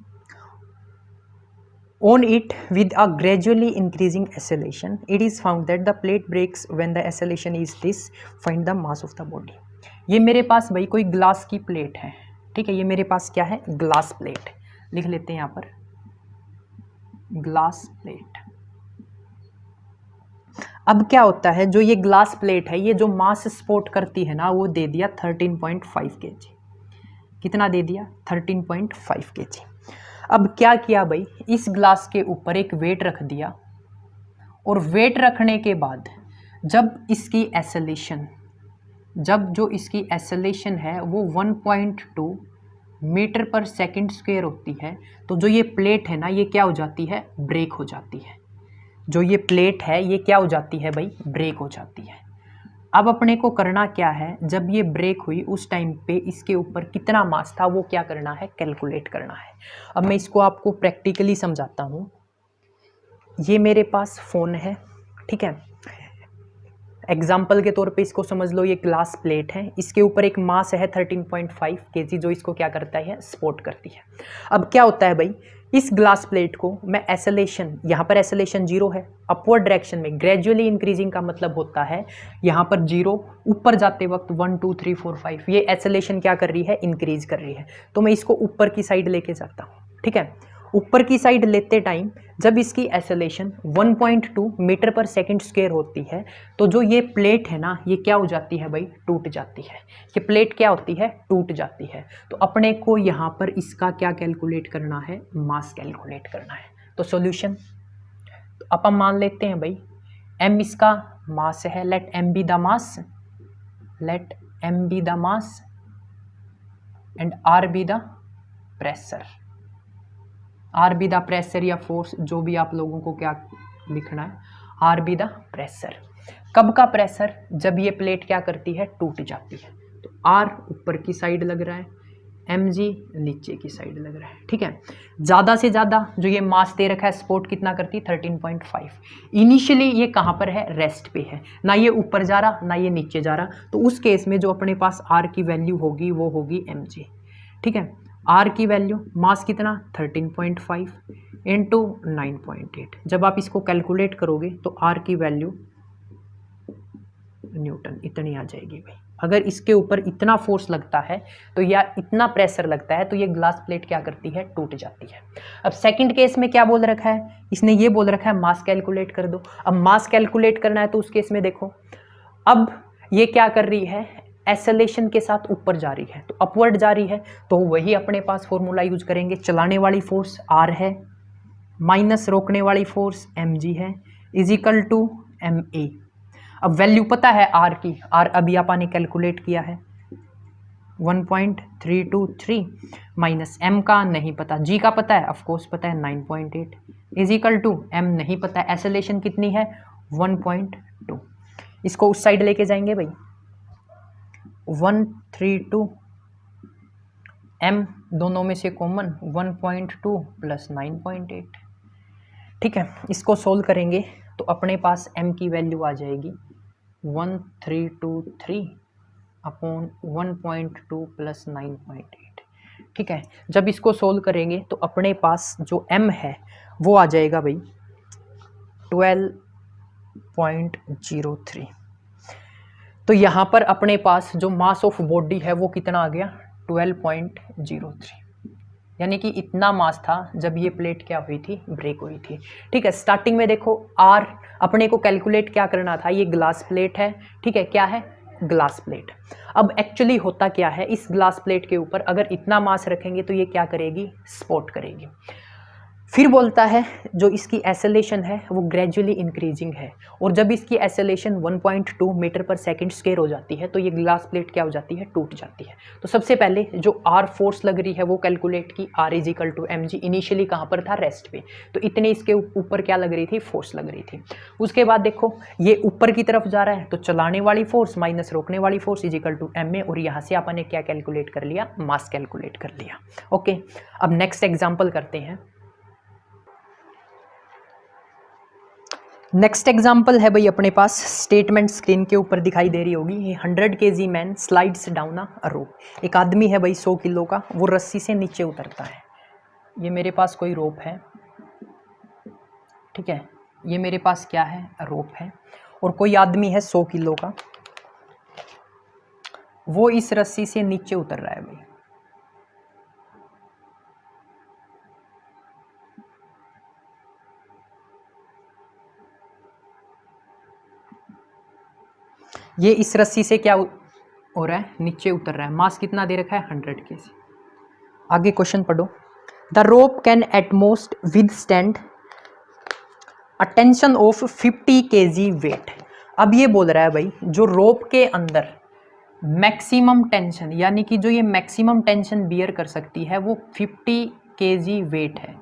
on it with a gradually increasing acceleration. It is found that the plate breaks when the acceleration is this. Find the mass of the body. ये मेरे पास भाई कोई glass की plate है। ठीक है, ये मेरे पास क्या है, ग्लास प्लेट। लिख लेते हैं यहाँ पर ग्लास प्लेट। अब क्या होता है, जो ये ग्लास प्लेट है, ये जो मास सपोर्ट करती है ना, वो दे दिया 13.5 kg। कितना दे दिया? 13.5 kg। अब क्या किया भाई, इस ग्लास के ऊपर एक वेट रख दिया, और वेट रखने के बाद जब जो इसकी एसेलेशन है वो 1.2 मीटर पर सेकंड स्क्वायर होती है, तो जो ये प्लेट है ना, ये क्या हो जाती है? ब्रेक हो जाती है। जो ये प्लेट है ये क्या हो जाती है भाई? ब्रेक हो जाती है। अब अपने को करना क्या है, जब ये ब्रेक हुई उस टाइम पे इसके ऊपर कितना मास था वो क्या करना है? कैलकुलेट करना है। अब मैं इसको आपको प्रैक्टिकली समझाता हूँ। ये मेरे पास फ़ोन है, ठीक है। एग्जाम्पल के तौर पे इसको समझ लो, ये ग्लास प्लेट है, इसके ऊपर एक मास है 13.5 kg जो इसको क्या करता है? सपोर्ट करती है। अब क्या होता है भाई, इस ग्लास प्लेट को मैं एसेलेशन, यहाँ पर एसेलेशन 0 है, अपवर्ड डायरेक्शन में ग्रेजुअली इंक्रीजिंग का मतलब होता है यहाँ पर 0, ऊपर जाते वक्त 1 2 3 4 5, ये एसेलेशन क्या कर रही है? इंक्रीज कर रही है। तो मैं इसको ऊपर की साइड लेके जाता हूँ, ठीक है। ऊपर की साइड लेते टाइम जब इसकी एसेलेशन 1.2 मीटर पर सेकंड स्क्वायर होती है, तो जो ये प्लेट है ना, ये क्या हो जाती है भाई? टूट जाती है। ये प्लेट क्या होती है? टूट जाती है। तो अपने को यहाँ पर इसका क्या कैलकुलेट करना है? मास कैलकुलेट करना है। तो सॉल्यूशन, तो अपन मान लेते हैं भाई m इसका मास है, let m be the mass, let m be the mass and r be the pressure. R be the pressure या फोर्स, जो भी आप लोगों को क्या लिखना है, आर बी द प्रेशर। कब का प्रेशर? जब ये प्लेट क्या करती है? टूट जाती है। तो आर ऊपर की साइड लग रहा है, एम जी नीचे की साइड लग रहा है, ठीक है। ज़्यादा से ज़्यादा जो ये मास दे रखा है, सपोर्ट कितना करती है? 13.5। इनिशियली ये कहाँ पर है? रेस्ट पे है, ना ये ऊपर जा रहा ना ये नीचे जा रहा। तो उस केस में जो अपने पास आर की वैल्यू होगी वो होगी एम जी, ठीक है। आर की वैल्यू, मास कितना? 13.5 इंटू 9.8। जब आप इसको कैलकुलेट करोगे तो आर की वैल्यू न्यूटन इतनी आ जाएगी भाई। अगर इसके ऊपर इतना फोर्स लगता है तो या इतना प्रेशर लगता है तो ये ग्लास प्लेट क्या करती है? टूट जाती है। अब सेकंड केस में क्या बोल रखा है? इसने ये बोल रखा है मास कैलकुलेट कर दो। अब मास कैलकुलेट करना है तो उस केस में देखो, अब ये क्या कर रही है? एसेलेशन के साथ ऊपर जा रही है, तो अपवर्ड जा रही है, तो वही अपने पास फॉर्मूला यूज करेंगे। चलाने वाली फोर्स आर है, माइनस रोकने वाली फोर्स एम जी है, is equal to m a. अब वैल्यू पता है आर की, आर अभी आपा ने कैलकुलेट किया है 1.323, माइनस एम का नहीं पता, जी का पता है, ऑफकोर्स पता है 9.8, इज इक्वल टू एम नहीं पता है, एसेलेशन कितनी है? 1.2। इसको उस साइड लेके जाएंगे भाई, 132 m दोनों में से कॉमन 1.2 प्लस 9.8, ठीक है। इसको सोल्व करेंगे तो अपने पास m की वैल्यू आ जाएगी 1323 अपॉन 1.2 प्लस 9.8, ठीक है। जब इसको सोल्व करेंगे तो अपने पास जो m है वो आ जाएगा भाई 12.03। तो यहाँ पर अपने पास जो मास ऑफ बॉडी है वो कितना आ गया? 12.03, यानी कि इतना मास था जब ये प्लेट क्या हुई थी? ब्रेक हुई थी, ठीक है। स्टार्टिंग में देखो आर अपने को कैलकुलेट क्या करना था? ये ग्लास प्लेट है, ठीक है, क्या है? Glass plate. अब एक्चुअली होता क्या है, इस ग्लास प्लेट के ऊपर अगर इतना मास रखेंगे तो ये क्या करेगी? सपोर्ट करेगी। फिर बोलता है जो इसकी एसेलेशन है वो ग्रेजुअली इंक्रीजिंग है, और जब इसकी एसेलेशन 1.2 मीटर पर सेकंड स्क्वायर हो जाती है तो ये ग्लास प्लेट क्या हो जाती है? टूट जाती है। तो सबसे पहले जो आर फोर्स लग रही है वो कैलकुलेट की, R is equal to m g. Initially कहाँ पर था? रेस्ट पे, तो इतने इसके ऊपर क्या लग रही थी? फोर्स लग रही थी। उसके बाद देखो ये ऊपर की तरफ जा रहा है, तो चलाने वाली फोर्स माइनस रोकने वाली force is equal to m a, और यहाँ से अपन ने क्या कैलकुलेट कर लिया? मास कैलकुलेट कर लिया। ओके, अब नेक्स्ट एग्जाम्पल करते हैं। नेक्स्ट एग्जाम्पल है भाई अपने पास, स्टेटमेंट स्क्रीन के ऊपर दिखाई दे रही होगी, ये 100 kg man slides down a rope. एक आदमी है भाई 100 किलो का, वो रस्सी से नीचे उतरता है। ये मेरे पास कोई रोप है, ठीक है, ये मेरे पास क्या है? रोप है, और कोई आदमी है 100 किलो का, वो इस रस्सी से नीचे उतर रहा है भाई। ये इस रस्सी से क्या हो रहा है, नीचे उतर रहा है। मास कितना दे रखा है, 100 kg। आगे क्वेश्चन पढ़ो। The rope can at most withstand a tension of 50 kg weight. अब ये बोल रहा है भाई जो रोप के अंदर मैक्सिमम टेंशन, यानी कि जो ये मैक्सिमम टेंशन बियर कर सकती है वो 50 kg वेट है।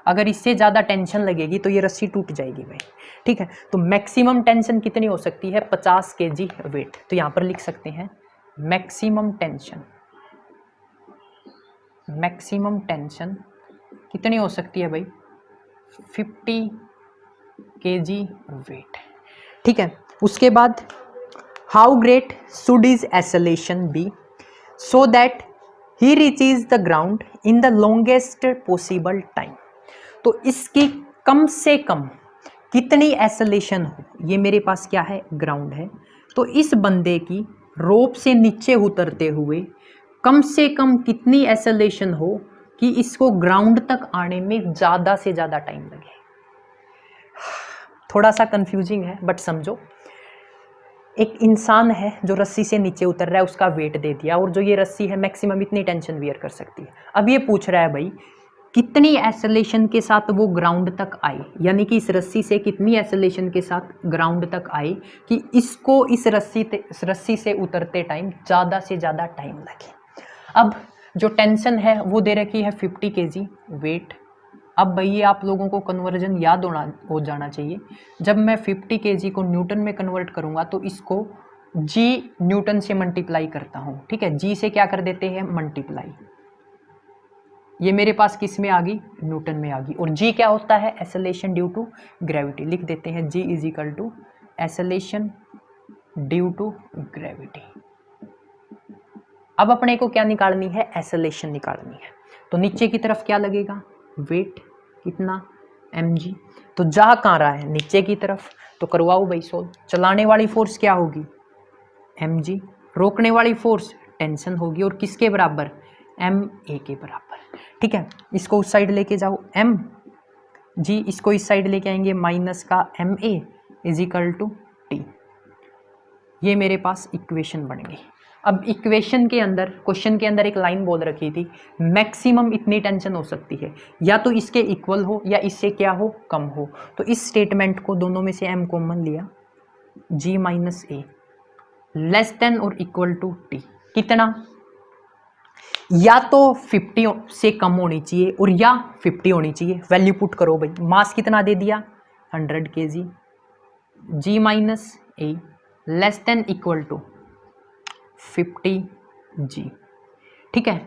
अगर इससे ज़्यादा टेंशन लगेगी तो ये रस्सी टूट जाएगी भाई, ठीक है। तो मैक्सिमम टेंशन कितनी हो सकती है, 50 kg वेट। तो यहाँ पर लिख सकते हैं मैक्सिमम टेंशन, मैक्सिमम टेंशन कितनी हो सकती है भाई, 50 kg वेट, ठीक है। उसके बाद how great should is acceleration be so that he reaches the ground in the longest possible time. तो इसकी कम से कम कितनी एक्सेलेरेशन हो, ये मेरे पास क्या है, ग्राउंड है। तो इस बंदे की रोप से नीचे उतरते हुए कम से कम कितनी एक्सेलेरेशन हो कि इसको ग्राउंड तक आने में ज़्यादा से ज़्यादा टाइम लगे। थोड़ा सा कंफ्यूजिंग है बट समझो। एक इंसान है जो रस्सी से नीचे उतर रहा है, उसका वेट दे दिया और जो ये रस्सी है मैक्सिमम इतनी टेंशन बियर कर सकती है। अब ये पूछ रहा है भाई कितनी एक्सेलेरेशन के साथ वो ग्राउंड तक आए, यानी कि इस रस्सी से कितनी एक्सेलेरेशन के साथ ग्राउंड तक आए कि इसको इस रस्सी से उतरते टाइम ज़्यादा से ज़्यादा टाइम लगे। अब जो टेंशन है वो दे रखी है 50 kg वेट। अब भाई आप लोगों को कन्वर्जन याद हो जाना चाहिए। जब मैं 50 kg को न्यूटन में कन्वर्ट करूँगा तो इसको जी न्यूटन से मल्टीप्लाई करता हूँ, ठीक है। जी से क्या कर देते हैं, मल्टीप्लाई। ये मेरे पास किस में आ गई, न्यूटन में आ गई। और जी क्या होता है, एक्सेलेरेशन ड्यू टू ग्रेविटी। लिख देते हैं g is equal to acceleration due to gravity. अब अपने को क्या निकालनी है, एक्सेलेरेशन निकालनी है। तो नीचे की तरफ क्या लगेगा, वेट कितना, mg। तो जा कहाँ रहा है, नीचे की तरफ। तो करवाओ भाई सोल्व। चलाने वाली फोर्स क्या होगी, mg। रोकने वाली फोर्स टेंशन होगी और किसके बराबर, ma के बराबर, ठीक है। इसको उस साइड लेके जाओ m जी, इसको इस साइड लेके आएंगे माइनस का ma is equal to t. ये मेरे पास इक्वेशन बन गई। अब इक्वेशन के अंदर, क्वेश्चन के अंदर एक लाइन बोल रखी थी मैक्सिमम इतनी टेंशन हो सकती है, या तो इसके इक्वल हो या इससे क्या हो, कम हो। तो इस स्टेटमेंट को दोनों में से m कॉमन लिया, g minus a less than और इक्वल टू टी। कितना, या तो 50 से कम होनी चाहिए और या 50 होनी चाहिए। वैल्यू पुट करो भाई। मास कितना दे दिया, 100 kg, g minus a less than equal to 50 g, ठीक है।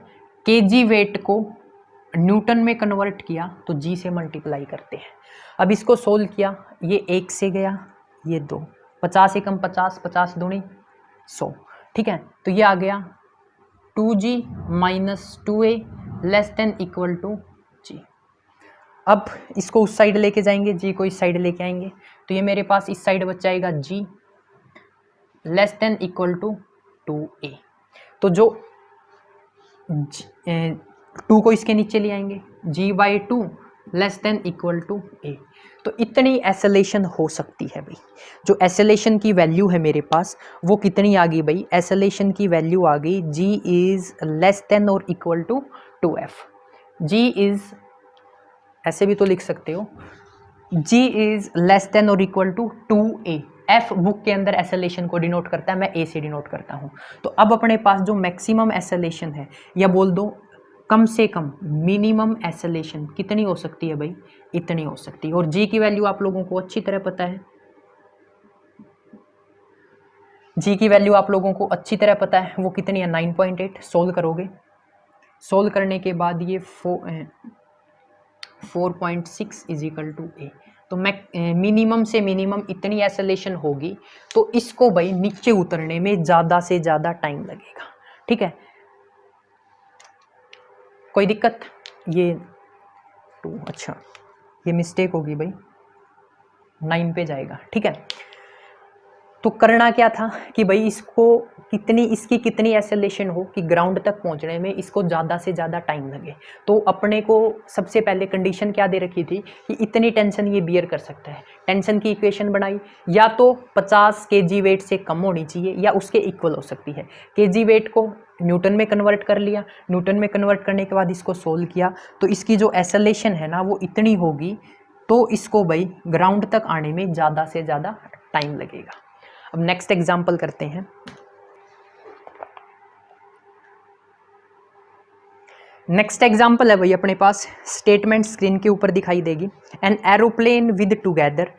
kg वेट को न्यूटन में कन्वर्ट किया तो g से मल्टीप्लाई करते हैं। अब इसको सोल्व किया, ये 1 से गया, ये 2, 50 से कम 50, 50 दूनी 100, ठीक है। तो ये आ गया 2g minus 2a less than equal to g। अब इसको उस साइड लेके जाएंगे, g को इस साइड लेके आएंगे, तो ये मेरे पास इस साइड बच जाएगा g less than equal to 2a। तो जो 2 को इसके नीचे ले आएंगे, g by 2 less than equal to a। तो इतनी एक्सेलेरेशन हो सकती है भाई। जो एक्सेलेरेशन की वैल्यू है मेरे पास वो कितनी आ गई भाई, एक्सेलेरेशन की वैल्यू आ गई g इज लेस देन और equal to 2f। g is, ऐसे भी तो लिख सकते हो, g इज लेस देन और equal to 2a। f book के अंदर एक्सेलेरेशन को डिनोट करता है, मैं a से डिनोट करता हूँ। तो अब अपने पास जो मैक्सिमम एक्सेलेरेशन है, या बोल दो कम से कम मिनिमम एक्सेलेरेशन कितनी हो सकती है भाई, इतनी हो सकती है। और g की वैल्यू आप लोगों को अच्छी तरह पता है, g की वैल्यू आप लोगों को अच्छी तरह पता है, वो कितनी है, 9.8। सोल्व करोगे, सोल्व करने के बाद ये 4.6 इज इक्वल टू ए। तो मिनिमम से मिनिमम इतनी एक्सेलेरेशन होगी तो इसको भाई नीचे उतरने में ज़्यादा से ज़्यादा टाइम लगेगा, ठीक है। कोई दिक्कत, ये 2, अच्छा ये मिस्टेक होगी भाई, 9 पे जाएगा, ठीक है। तो करना क्या था कि भाई इसकी कितनी एक्सेलरेशन हो कि ग्राउंड तक पहुंचने में इसको ज़्यादा से ज़्यादा टाइम लगे। तो अपने को सबसे पहले कंडीशन क्या दे रखी थी कि इतनी टेंशन ये बियर कर सकता है। टेंशन की इक्वेशन बनाई, या तो 50 kg वेट से कम होनी चाहिए या उसके इक्वल हो सकती है। kg वेट को न्यूटन में कन्वर्ट कर लिया, न्यूटन में कन्वर्ट करने के बाद इसको सोल्व किया, तो इसकी जो एक्सेलरेशन है ना वो इतनी होगी, तो इसको भाई ग्राउंड तक आने में ज़्यादा से ज़्यादा टाइम लगेगा। अब नेक्स्ट एग्जाम्पल करते हैं। नेक्स्ट एग्जाम्पल है भाई अपने पास, स्टेटमेंट स्क्रीन के ऊपर दिखाई देगी। An aeroplane with together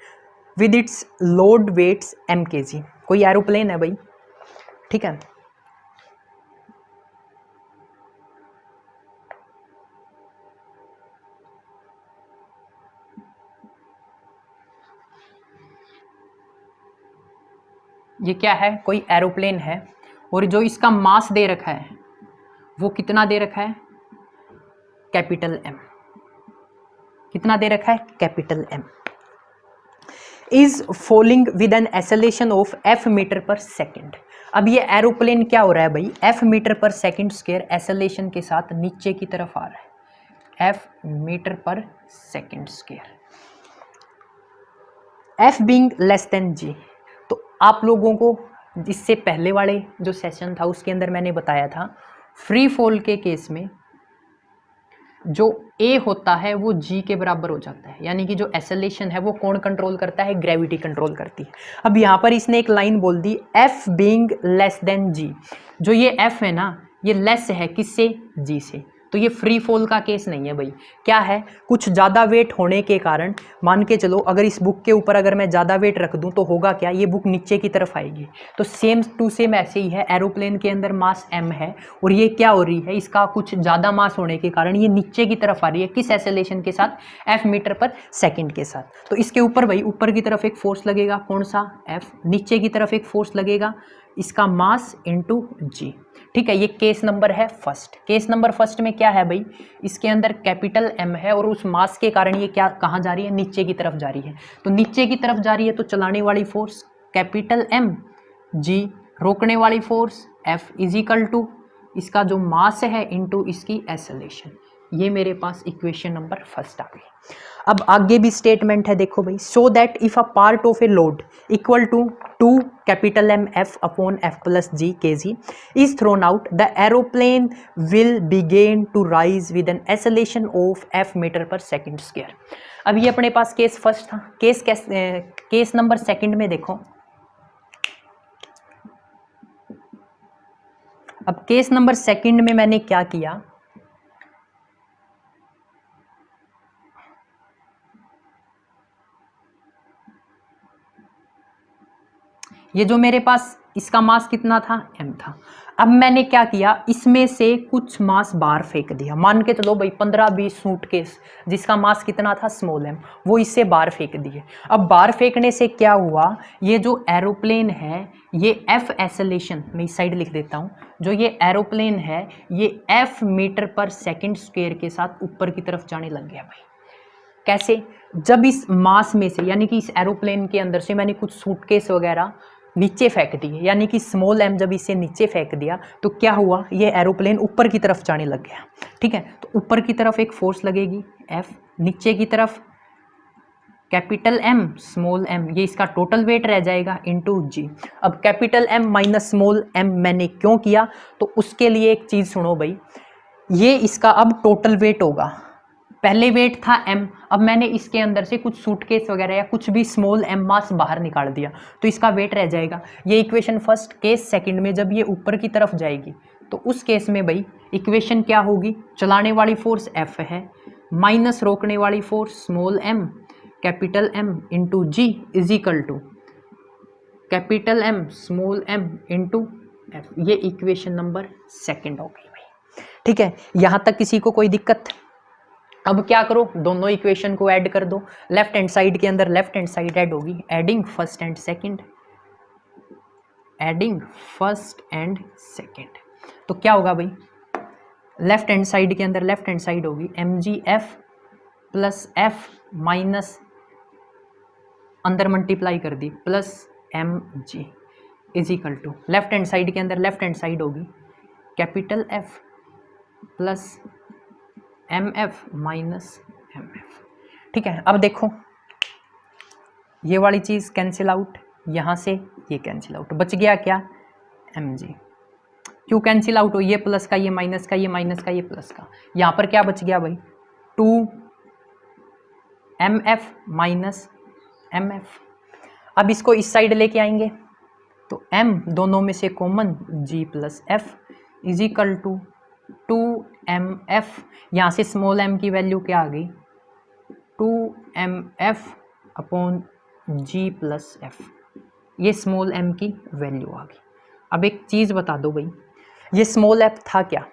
with its load weights mkg। कोई एरोप्लेन है भाई, ठीक है, ये क्या है, कोई एरोप्लेन है, और जो इसका मास दे रखा है वो कितना दे रखा है, कैपिटल M। कितना दे रखा है, capital M। Is falling with an acceleration of f metre per second. अब ये एरोप्लेन क्या हो रहा है भाई, f metre per second square acceleration के साथ नीचे की तरफ आ रहा है, f metre per second square, f being less than g। तो आप लोगों को इससे पहले वाले जो सेशन था उसके अंदर मैंने बताया था, फ्री फॉल के केस में जो a होता है वो g के बराबर हो जाता है, यानी कि जो एक्सेलरेशन है वो कौन कंट्रोल करता है, ग्रेविटी कंट्रोल करती है। अब यहाँ पर इसने एक लाइन बोल दी, f being less than g। जो ये f है ना ये लेस है किससे, g से। तो ये फ्री फॉल का केस नहीं है भाई। क्या है, कुछ ज़्यादा वेट होने के कारण, मान के चलो अगर इस बुक के ऊपर अगर मैं ज़्यादा वेट रख दूं तो होगा क्या, ये बुक नीचे की तरफ आएगी। तो सेम टू सेम ऐसे ही है, एरोप्लेन के अंदर मास m है और ये क्या हो रही है, इसका कुछ ज़्यादा मास होने के कारण ये नीचे की तरफ आ रही है, किस एक्सेलरेशन के साथ, f मीटर पर सेकेंड के साथ। तो इसके ऊपर भाई ऊपर की तरफ एक फोर्स लगेगा, कौन सा, f, नीचे की तरफ एक फोर्स लगेगा, इसका मास इंटू g। ठीक है, ये केस नंबर है फर्स्ट। केस नंबर फर्स्ट में क्या है भाई, इसके अंदर कैपिटल M है और उस मास के कारण ये क्या कहाँ जा रही है, नीचे की तरफ जा रही है। तो नीचे की तरफ जा रही है तो चलाने वाली फोर्स कैपिटल M, G रोकने वाली force F is equal to इसका जो मास है इंटू इसकी एक्सेलरेशन। ये मेरे पास इक्वेशन नंबर फर्स्ट आ गई। अब आगे भी स्टेटमेंट है, देखो भाई, so that if a part of a load equal to 2 capital M F upon F plus G kg is thrown out, the aeroplane will begin to rise with an acceleration of F metre per second square. अब ये अपने पास case first था। Case number second में देखो, अब case number second में मैंने क्या किया, ये जो मेरे पास इसका मास कितना था, m था। अब मैंने क्या किया, इसमें से कुछ मास बाहर फेंक दिया। मान के चलो भाई 15-20 सूटकेस जिसका मास कितना था, स्मॉल m, वो इससे बाहर फेंक दिए। अब बाहर फेंकने से क्या हुआ, ये जो एरोप्लेन है ये f एक्सेलरेशन, मैं इस साइड लिख देता हूँ, जो ये एरोप्लेन है ये f metre per second square के साथ ऊपर की तरफ जाने लग गया भाई। कैसे, जब इस मास में से यानी कि इस एरोप्लेन के अंदर से मैंने कुछ सूटकेस वगैरह नीचे फेंक दिए, यानी कि स्मॉल m जब इसे नीचे फेंक दिया तो क्या हुआ, ये एरोप्लेन ऊपर की तरफ जाने लग गया। ठीक है, तो ऊपर की तरफ एक फोर्स लगेगी F, नीचे की तरफ कैपिटल M स्मॉल m, ये इसका टोटल वेट रह जाएगा इंटू g। अब capital M minus small m मैंने क्यों किया, तो उसके लिए एक चीज़ सुनो भाई, ये इसका अब टोटल वेट होगा। पहले वेट था m, अब मैंने इसके अंदर से कुछ सूटकेस वगैरह या कुछ भी स्मॉल m मास बाहर निकाल दिया तो इसका वेट रह जाएगा। ये इक्वेशन फर्स्ट। केस सेकंड में जब ये ऊपर की तरफ जाएगी तो उस केस में भाई इक्वेशन क्या होगी, चलाने वाली फोर्स F है माइनस रोकने वाली force small m capital M into g is equal to capital M small m into F। ये इक्वेशन नंबर सेकेंड हो गई भाई। ठीक है, यहाँ तक किसी को कोई दिक्कत। अब क्या करो, दोनों इक्वेशन को ऐड कर दो। लेफ्ट हैंड साइड के अंदर लेफ्ट हैंड साइड ऐड होगी, adding first and second, adding first and second. तो क्या होगा भाई, लेफ्ट हैंड साइड के अंदर लेफ्ट हैंड साइड होगी mgf प्लस f माइनस अंदर मल्टीप्लाई कर दी plus mg। Is equal to left hand side के अंदर लेफ्ट हैंड साइड होगी capital F plus m f minus m f. ठीक है, अब देखो ये वाली चीज़ कैंसिल आउट, यहाँ से ये कैंसिल आउट, बच गया क्या एम जी। क्यों कैंसिल आउट हो, ये प्लस का ये माइनस का, ये माइनस का ये प्लस का, यहाँ पर क्या बच गया भाई 2 m f minus m f. अब इसको इस साइड लेके आएंगे तो m दोनों में से common g plus f is equal to 2mf। यहाँ से स्मॉल m की वैल्यू क्या आ गई 2mf upon g plus F, ये स्मॉल m की वैल्यू आ गई। अब एक चीज़ बता दो भाई, ये स्मॉल f था क्या,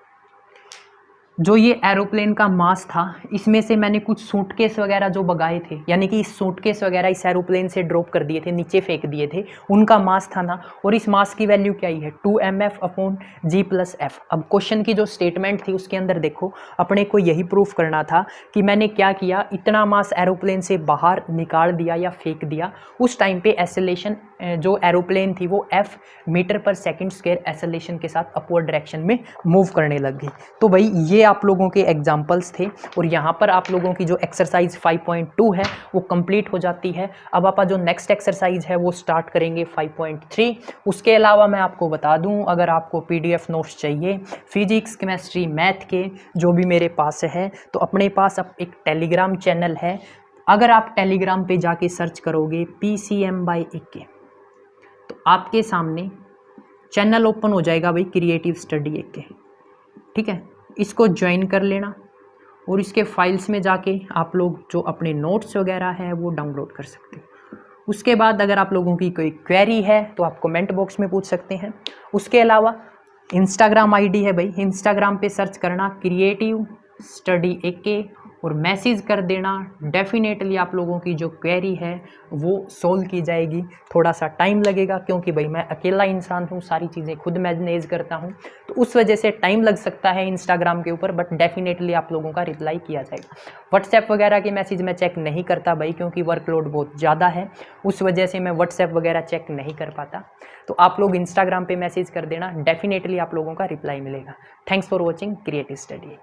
जो ये एरोप्लेन का मास था इसमें से मैंने कुछ सूटकेस वगैरह जो भगाए थे, यानी कि इस सूटकेस वगैरह इस एरोप्लेन से ड्रॉप कर दिए थे, नीचे फेंक दिए थे, उनका मास था ना, और इस मास की वैल्यू क्या ही है 2mf upon g plus F. अब क्वेश्चन की जो स्टेटमेंट थी उसके अंदर देखो, अपने को यही प्रूफ करना था कि मैंने क्या किया, इतना मास एरोप्लेन से बाहर निकाल दिया या फेंक दिया। उस टाइम पे एसेलेशन जो एरोप्लेन थी वो f metre per second square acceleration के साथ अपवर्ड डायरेक्शन में मूव करने लग गई। तो भाई ये आप लोगों के एग्जाम्पल्स थे, और यहाँ पर आप लोगों की जो एक्सरसाइज 5.2 है वो कंप्लीट हो जाती है। अब आप जो नेक्स्ट एक्सरसाइज है वो स्टार्ट करेंगे 5.3। उसके अलावा मैं आपको बता दूं, अगर आपको PDF नोट्स चाहिए फिजिक्स केमिस्ट्री मैथ के जो भी मेरे पास है, तो अपने पास अब एक टेलीग्राम चैनल है। अगर आप टेलीग्राम पे जाके सर्च करोगे PCM/AK तो आपके सामने चैनल ओपन हो जाएगा भाई, क्रिएटिव स्टडी AK। ठीक है, इसको ज्वाइन कर लेना, और इसके फाइल्स में जाके आप लोग जो अपने नोट्स वगैरह है वो डाउनलोड कर सकते हो। उसके बाद अगर आप लोगों की कोई क्वेरी है तो आप कमेंट बॉक्स में पूछ सकते हैं। उसके अलावा इंस्टाग्राम ID है भाई, इंस्टाग्राम पे सर्च करना क्रिएटिव स्टडी AK और मैसेज कर देना। डेफिनेटली आप लोगों की जो क्वेरी है वो सोल्व की जाएगी। थोड़ा सा टाइम लगेगा क्योंकि भाई मैं अकेला इंसान हूँ, सारी चीज़ें खुद मैनेज करता हूँ, तो उस वजह से टाइम लग सकता है इंस्टाग्राम के ऊपर, बट डेफिनेटली आप लोगों का रिप्लाई किया जाएगा। व्हाट्सएप वगैरह के मैसेज मैं चेक नहीं करता भाई, क्योंकि वर्कलोड बहुत ज़्यादा है, उस वजह से मैं व्हाट्सएप वगैरह चेक नहीं कर पाता। तो आप लोग इंस्टाग्राम पे मैसेज कर देना, डेफिनेटली आप लोगों का रिप्लाई मिलेगा। Thanks for watching creative study.